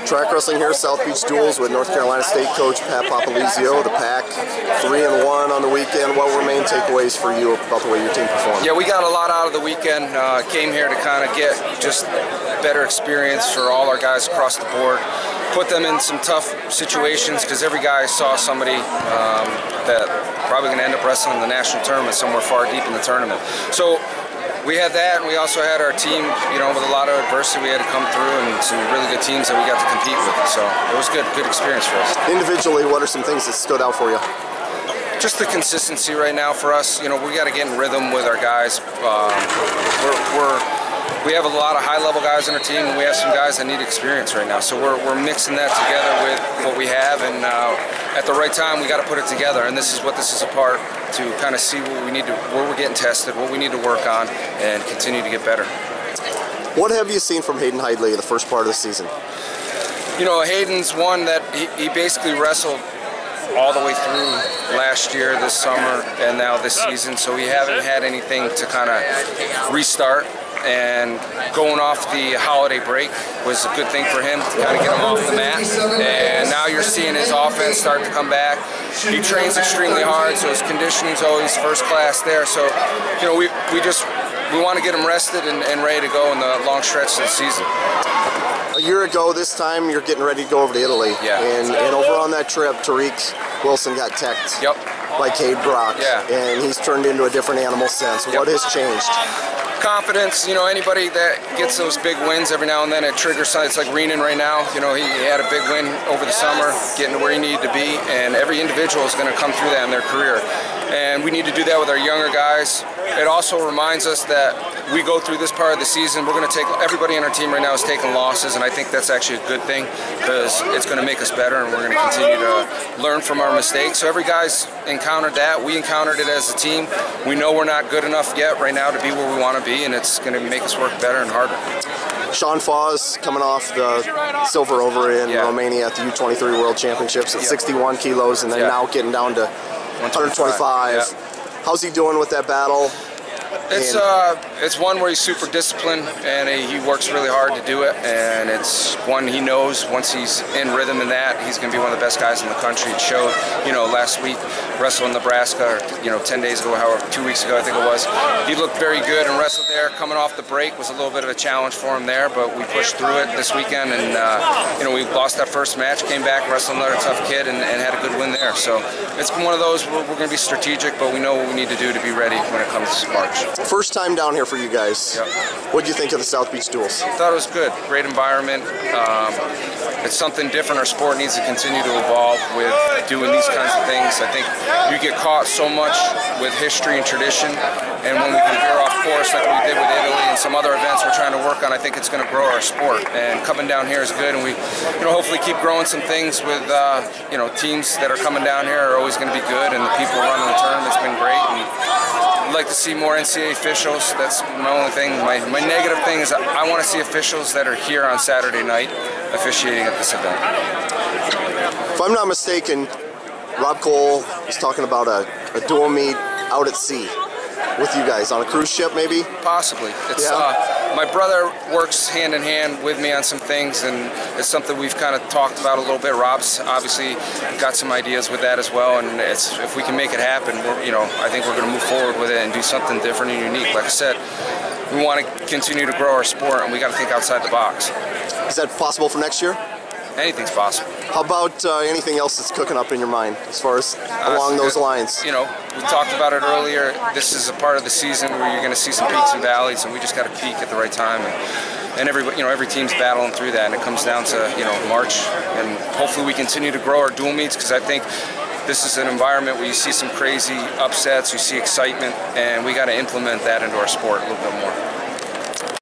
Track wrestling here, South Beach Duels with North Carolina State coach Pat Popolizio. The Pack 3-1 on the weekend. What were main takeaways for you about the way your team performed? Yeah, we got a lot out of the weekend. Came here to kind of get just better experience for all our guys across the board. Put them in some tough situations because every guy saw somebody that probably going to end up wrestling in the national tournament somewhere far deep in the tournament. So we had that, and we also had our team, with a lot of adversity we had to come through, and some really good teams that we got to compete with. So it was good experience for us. Individually, what are some things that stood out for you? Just the consistency right now for us. We got to get in rhythm with our guys. We have a lot of high-level guys on our team, and we have some guys that need experience right now. So we're mixing that together with what we have, and at the right time, we got to put it together. And this is what this is a part to kind of see what we need to, where we're getting tested, what we need to work on, and continue to get better. What have you seen from Hayden Hidley the first part of the season? Hayden's one that he basically wrestled all the way through last year, this summer, and now this season. So we haven't had anything to kind of restart. And going off the holiday break was a good thing for him to kind of get him off the mat. And now you're seeing his offense start to come back. He trains extremely hard, so his conditioning's always first class there. So, we want to get him rested and ready to go in the long stretch of the season. A year ago, this time, you're getting ready to go over to Italy. Yeah. And over on that trip, Tariq Wilson got teched by Cade Brock. Yeah. And he's turned into a different animal since. What has changed? Confidence. Anybody that gets those big wins every now and then, it triggers something. It's like Reenan right now. He had a big win over the summer, getting to where he needed to be, and every individual is going to come through that in their career. And we need to do that with our younger guys. It also reminds us that we go through this part of the season. We're going to take, everybody on our team right now is taking losses, and I think that's actually a good thing because it's going to make us better, and we're going to continue to learn from our mistakes. So every guy's encountered that. We encountered it as a team. We know we're not good enough yet right now to be where we want to be, and it's going to make us work better and harder. Sean Foss coming off the silver over in Romania at the U23 World Championships at 61 kilos, and then now getting down to 125. How's he doing with that battle? It's one where he's super disciplined, and he works really hard to do it, and it's one he knows once he's in rhythm in that, he's going to be one of the best guys in the country. It showed, last week, wrestled in Nebraska, 10 days ago, 2 weeks ago, I think it was. He looked very good and wrestled there. Coming off the break was a little bit of a challenge for him there, but we pushed through it this weekend, and we lost that first match, came back, wrestled another tough kid, and had a good win there. So it's been one of those where we're going to be strategic, but we know what we need to do to be ready when it comes to March. First time down here for you guys. What did you think of the South Beach Duels? I thought it was good. Great environment. It's something different. Our sport needs to continue to evolve with doing these kinds of things. I think you get caught so much with history and tradition, and when we can veer off course like we did with Italy and some other events we're trying to work on, I think it's going to grow our sport. And coming down here is good, and we, hopefully keep growing some things with, teams that are coming down here are always going to be good, and the people running the tournament's been great. And I'd like to see more NCAA officials. That's my only thing. My negative thing is I want to see officials that are here on Saturday night officiating at this event. If I'm not mistaken, Rob Cole was talking about a dual meet out at sea with you guys on a cruise ship, maybe? Possibly. It's my brother works hand in hand with me on some things, and it's something we've kind of talked about a little bit. Rob's obviously got some ideas with that as well, and if we can make it happen, I think we're going to move forward with it and do something different and unique. Like I said, we want to continue to grow our sport, and we got to think outside the box. Is that possible for next year? Anything's possible. How about anything else that's cooking up in your mind as far as along those lines? We talked about it earlier. This is a part of the season where you're going to see some peaks and valleys, and we just got to peak at the right time. And everybody, every team's battling through that, and it comes down to March, and hopefully we continue to grow our dual meets, because I think this is an environment where you see some crazy upsets, you see excitement, and we got to implement that into our sport a little bit more.